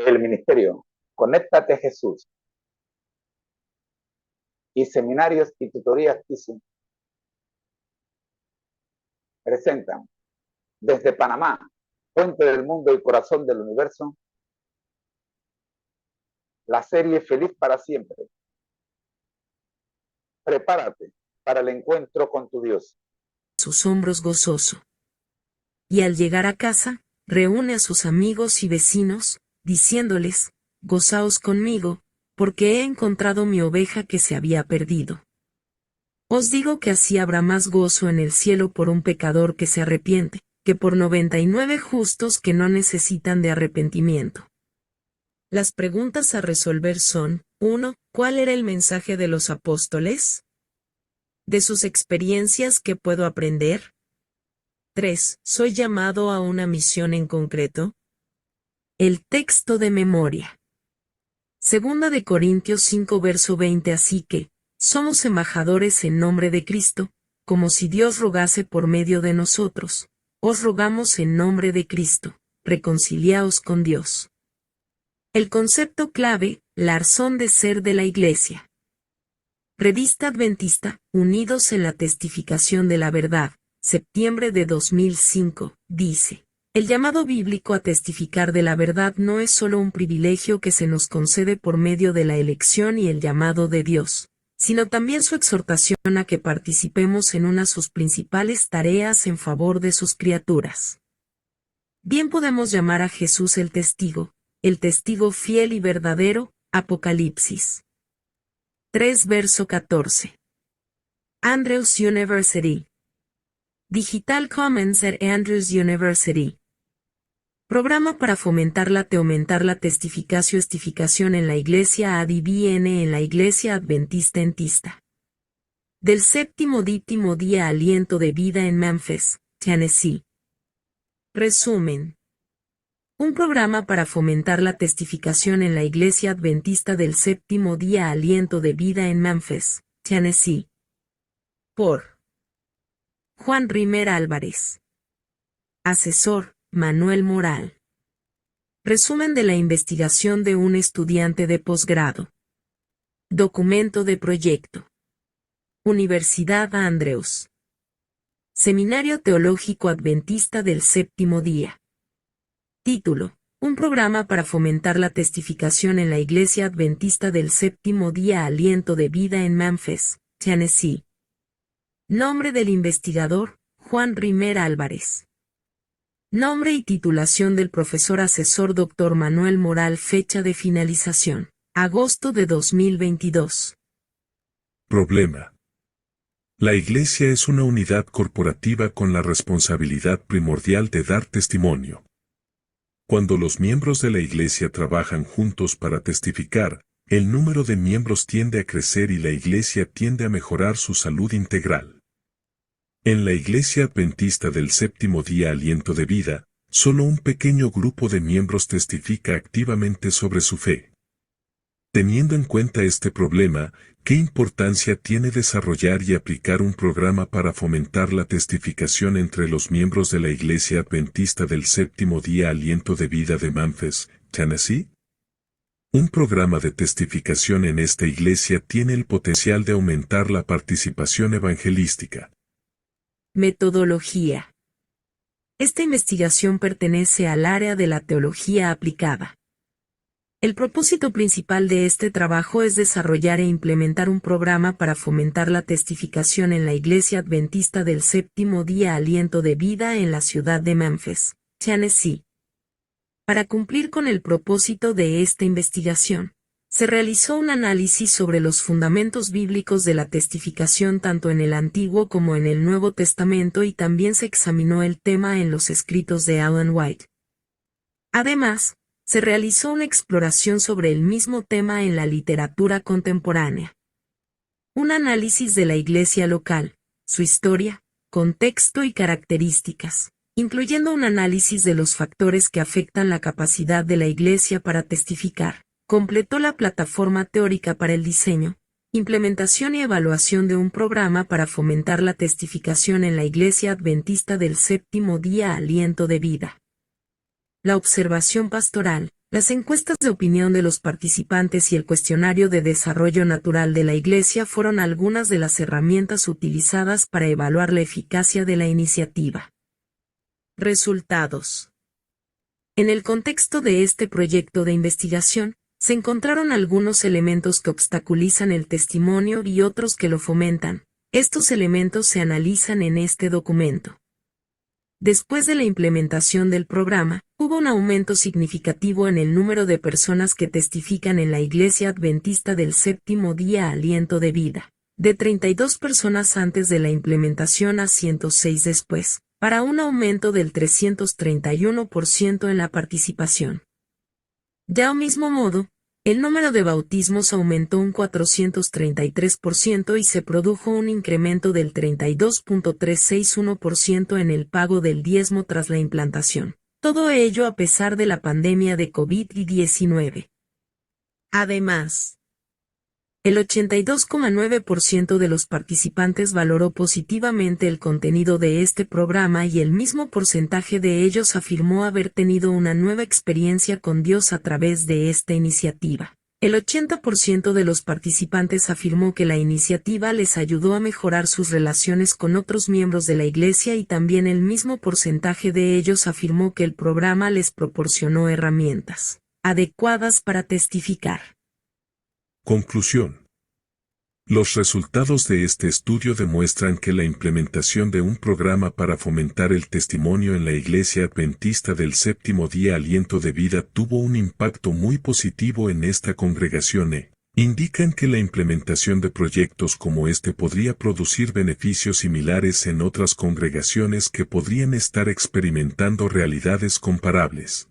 El ministerio Conéctate Jesús y seminarios y tutorías TISU presentan desde Panamá, fuente del mundo y corazón del universo, la serie Feliz para siempre. Prepárate para el encuentro con tu Dios. Sus hombros gozoso. Y al llegar a casa, reúne a sus amigos y vecinos, diciéndoles, gozaos conmigo, porque he encontrado mi oveja que se había perdido. Os digo que así habrá más gozo en el cielo por un pecador que se arrepiente, que por 99 justos que no necesitan de arrepentimiento. Las preguntas a resolver son, 1. ¿Cuál era el mensaje de los apóstoles? ¿De sus experiencias qué puedo aprender? 3. ¿Soy llamado a una misión en concreto? El texto de memoria. Segunda de Corintios 5 verso 20. Así que, somos embajadores en nombre de Cristo, como si Dios rogase por medio de nosotros. Os rogamos en nombre de Cristo, reconciliaos con Dios. El concepto clave, la razón de ser de la Iglesia. Revista Adventista, Unidos en la Testificación de la Verdad, septiembre de 2005, dice: el llamado bíblico a testificar de la verdad no es solo un privilegio que se nos concede por medio de la elección y el llamado de Dios, sino también su exhortación a que participemos en una de sus principales tareas en favor de sus criaturas. Bien podemos llamar a Jesús el testigo fiel y verdadero, Apocalipsis 3 verso 14. Andrews University. Digital Commons at Andrews University. Programa para fomentar la aumentar la testificación en la Iglesia ADVN en la Iglesia Adventista en Tista. Del séptimo día aliento de vida en Memphis, Tennessee. Resumen. Un programa para fomentar la testificación en la Iglesia Adventista del séptimo día aliento de vida en Memphis, Tennessee. Por Juan Rimer Álvarez. Asesor, Manuel Moral. Resumen de la investigación de un estudiante de posgrado. Documento de proyecto. Universidad Andrews. Seminario Teológico Adventista del Séptimo Día. Título: un programa para fomentar la testificación en la Iglesia Adventista del Séptimo Día aliento de vida en Memphis, Tennessee. Nombre del investigador: Juan Rimer Álvarez. Nombre y titulación del profesor asesor Dr. Manuel Moral. Fecha de finalización: agosto de 2022. Problema. La Iglesia es una unidad corporativa con la responsabilidad primordial de dar testimonio. Cuando los miembros de la Iglesia trabajan juntos para testificar, el número de miembros tiende a crecer y la Iglesia tiende a mejorar su salud integral. En la Iglesia Adventista del Séptimo Día Aliento de Vida, solo un pequeño grupo de miembros testifica activamente sobre su fe. Teniendo en cuenta este problema, ¿qué importancia tiene desarrollar y aplicar un programa para fomentar la testificación entre los miembros de la Iglesia Adventista del Séptimo Día Aliento de Vida de Memphis, Tennessee? Un programa de testificación en esta iglesia tiene el potencial de aumentar la participación evangelística. Metodología. Esta investigación pertenece al área de la teología aplicada. El propósito principal de este trabajo es desarrollar e implementar un programa para fomentar la testificación en la Iglesia Adventista del Séptimo Día Aliento de Vida en la ciudad de Memphis, Tennessee. Para cumplir con el propósito de esta investigación, se realizó un análisis sobre los fundamentos bíblicos de la testificación tanto en el Antiguo como en el Nuevo Testamento y también se examinó el tema en los escritos de Ellen White. Además, se realizó una exploración sobre el mismo tema en la literatura contemporánea. Un análisis de la iglesia local, su historia, contexto y características, incluyendo un análisis de los factores que afectan la capacidad de la iglesia para testificar, completó la plataforma teórica para el diseño, implementación y evaluación de un programa para fomentar la testificación en la Iglesia Adventista del Séptimo Día Aliento de Vida. La observación pastoral, Las encuestas de opinión de los participantes y el cuestionario de desarrollo natural de la Iglesia fueron algunas de las herramientas utilizadas para evaluar la eficacia de la iniciativa. Resultados. En el contexto de este proyecto de investigación, se encontraron algunos elementos que obstaculizan el testimonio y otros que lo fomentan. Estos elementos se analizan en este documento. Después de la implementación del programa, hubo un aumento significativo en el número de personas que testifican en la Iglesia Adventista del Séptimo Día Aliento de Vida, de 32 personas antes de la implementación a 106 después, para un aumento del 331% en la participación. De al mismo modo, el número de bautismos aumentó un 433% y se produjo un incremento del 32.361% en el pago del diezmo tras la implantación. Todo ello a pesar de la pandemia de COVID-19. Además, el 82,9% de los participantes valoró positivamente el contenido de este programa y el mismo porcentaje de ellos afirmó haber tenido una nueva experiencia con Dios a través de esta iniciativa. El 80% de los participantes afirmó que la iniciativa les ayudó a mejorar sus relaciones con otros miembros de la Iglesia y también el mismo porcentaje de ellos afirmó que el programa les proporcionó herramientas adecuadas para testificar. Conclusión. Los resultados de este estudio demuestran que la implementación de un programa para fomentar el testimonio en la Iglesia Adventista del Séptimo Día Aliento de Vida tuvo un impacto muy positivo en esta congregación e indican que la implementación de proyectos como este podría producir beneficios similares en otras congregaciones que podrían estar experimentando realidades comparables.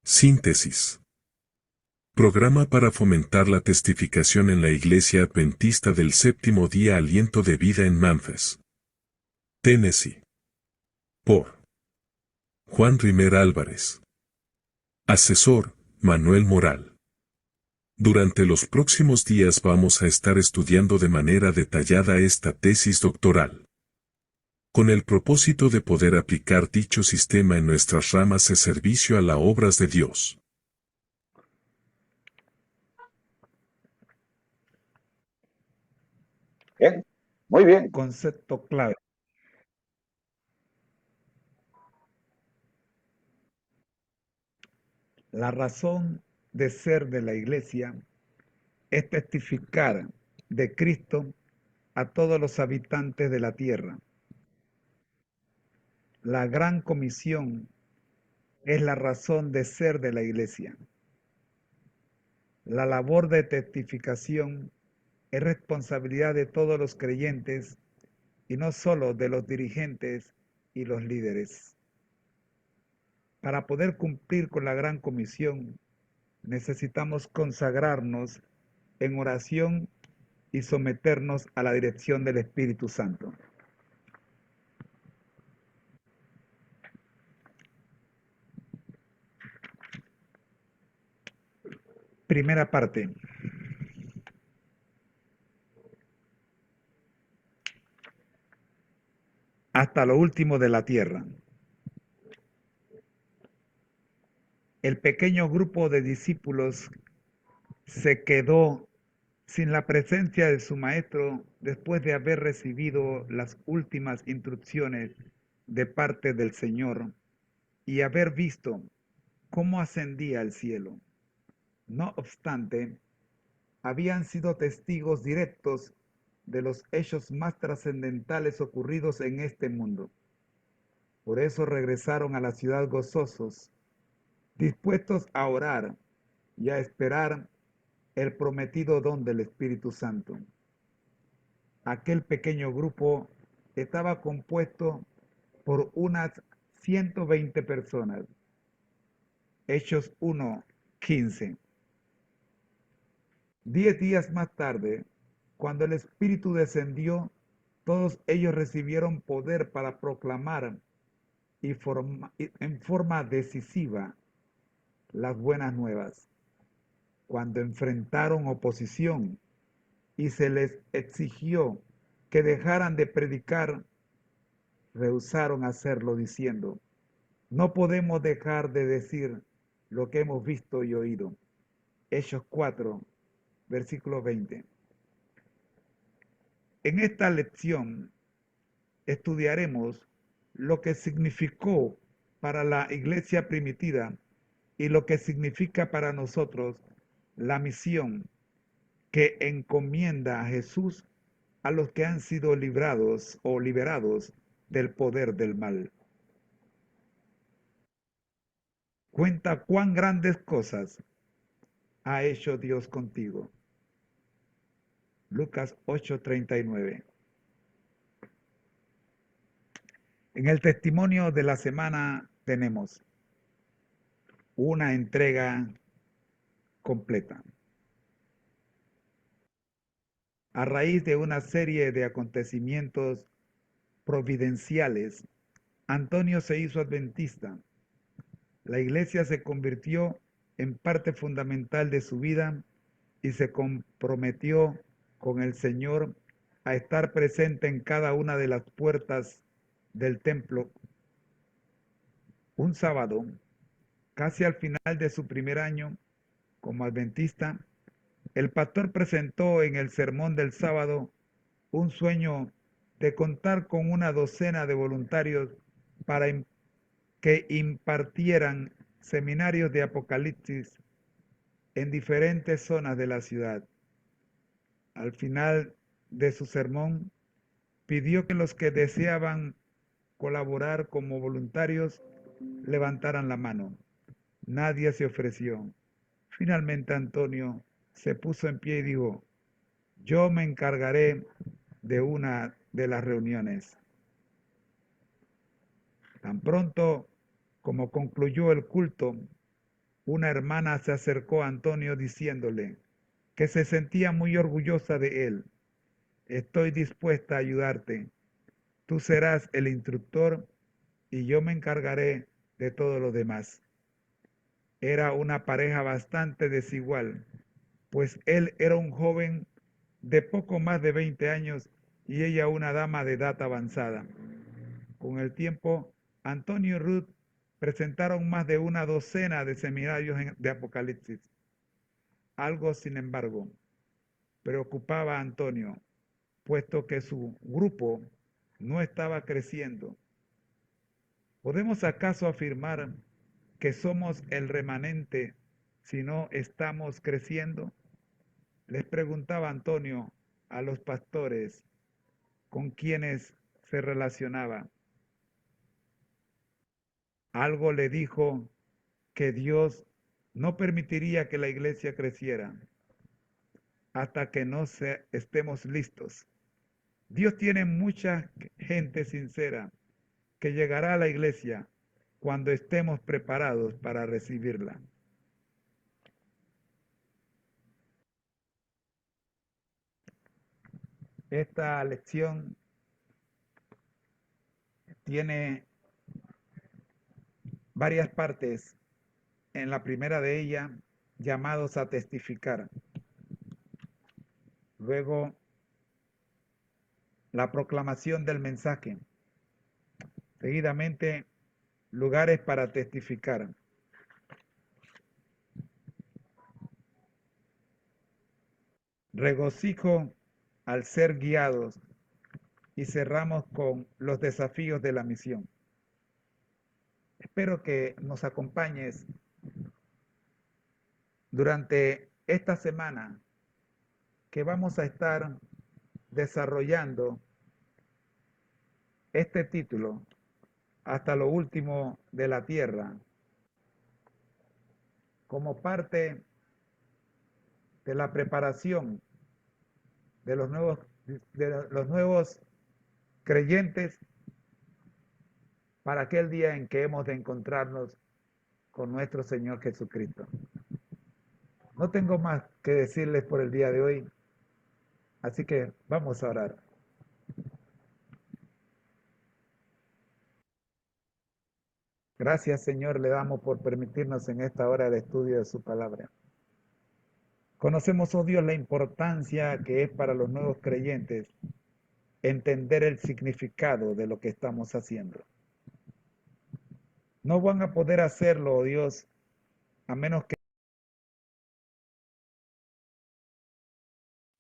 Síntesis. Programa para fomentar la testificación en la Iglesia Adventista del Séptimo Día Aliento de Vida en Memphis, Tennessee. Por Juan Rimer Álvarez. Asesor, Manuel Moral. Durante los próximos días vamos a estar estudiando de manera detallada esta tesis doctoral, con el propósito de poder aplicar dicho sistema en nuestras ramas de servicio a las obras de Dios. Bien, muy bien. Concepto clave. La razón de ser de la Iglesia es testificar de Cristo a todos los habitantes de la tierra. La gran comisión es la razón de ser de la Iglesia. La labor de testificación es responsabilidad de todos los creyentes y no solo de los dirigentes y los líderes. Para poder cumplir con la gran comisión, necesitamos consagrarnos en oración y someternos a la dirección del Espíritu Santo. Primera parte. Hasta lo último de la tierra. El pequeño grupo de discípulos se quedó sin la presencia de su maestro después de haber recibido las últimas instrucciones de parte del Señor y haber visto cómo ascendía al cielo. No obstante, habían sido testigos directos de los hechos más trascendentales ocurridos en este mundo. Por eso regresaron a la ciudad gozosos, dispuestos a orar y a esperar el prometido don del Espíritu Santo. Aquel pequeño grupo estaba compuesto por unas 120 personas. Hechos 1:15. 10 días más tarde, cuando el Espíritu descendió, todos ellos recibieron poder para proclamar en forma decisiva las buenas nuevas. Cuando enfrentaron oposición y se les exigió que dejaran de predicar, rehusaron hacerlo diciendo: no podemos dejar de decir lo que hemos visto y oído. Hechos 4, versículo 20. En esta lección estudiaremos lo que significó para la iglesia primitiva y lo que significa para nosotros la misión que encomienda a Jesús a los que han sido librados o liberados del poder del mal. Cuenta cuán grandes cosas ha hecho Dios contigo. Lucas 8:39. En el testimonio de la semana tenemos una entrega completa. A raíz de una serie de acontecimientos providenciales, Antonio se hizo adventista. La iglesia se convirtió en parte fundamental de su vida y se comprometió con el Señor a estar presente en cada una de las puertas del templo. Un sábado, casi al final de su primer año como adventista, el pastor presentó en el sermón del sábado un sueño de contar con una docena de voluntarios para que impartieran seminarios de Apocalipsis en diferentes zonas de la ciudad. Al final de su sermón, pidió que los que deseaban colaborar como voluntarios levantaran la mano. Nadie se ofreció. Finalmente Antonio se puso en pie y dijo: yo me encargaré de una de las reuniones. Tan pronto como concluyó el culto, una hermana se acercó a Antonio diciéndole que se sentía muy orgullosa de él. Estoy dispuesta a ayudarte. Tú serás el instructor y yo me encargaré de todo lo demás. Era una pareja bastante desigual, pues él era un joven de poco más de 20 años y ella una dama de edad avanzada. Con el tiempo, Antonio y Ruth presentaron más de una docena de seminarios de Apocalipsis. Algo, sin embargo, preocupaba a Antonio, puesto que su grupo no estaba creciendo. ¿Podemos acaso afirmar que somos el remanente si no estamos creciendo? Les preguntaba Antonio a los pastores con quienes se relacionaba. Algo le dijo que Dios no permitiría que la iglesia creciera hasta que estemos listos. Dios tiene mucha gente sincera que llegará a la iglesia cuando estemos preparados para recibirla. Esta lección tiene varias partes. En la primera de ellas, llamados a testificar. Luego, la proclamación del mensaje. Seguidamente, lugares para testificar. Regocijo al ser guiados. Y cerramos con los desafíos de la misión. Espero que nos acompañes durante esta semana que vamos a estar desarrollando este título, Hasta lo último de la tierra, como parte de la preparación de los nuevos creyentes para aquel día en que hemos de encontrarnos con nuestro Señor Jesucristo. No tengo más que decirles por el día de hoy, así que vamos a orar. Gracias, Señor, le damos por permitirnos en esta hora el estudio de su palabra. Conocemos, oh Dios, la importancia que es para los nuevos creyentes entender el significado de lo que estamos haciendo. No van a poder hacerlo, oh Dios, a menos que...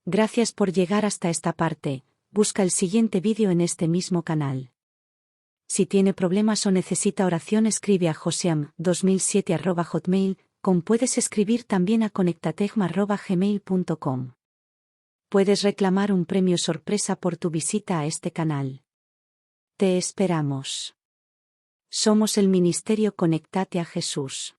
Gracias por llegar hasta esta parte. Busca el siguiente vídeo en este mismo canal. Si tiene problemas o necesita oración, escribe a josiam2007@hotmail.com. Puedes escribir también a conectategma@gmail.com. Puedes reclamar un premio sorpresa por tu visita a este canal. Te esperamos. Somos el Ministerio Conectate a Jesús.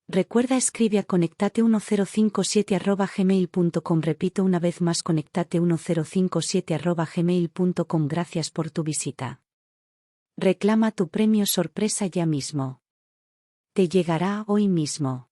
Recuerda, escribe a conectate1057@gmail.com. Repito una vez más, conectate1057@gmail.com. Gracias por tu visita. Reclama tu premio sorpresa ya mismo. Te llegará hoy mismo.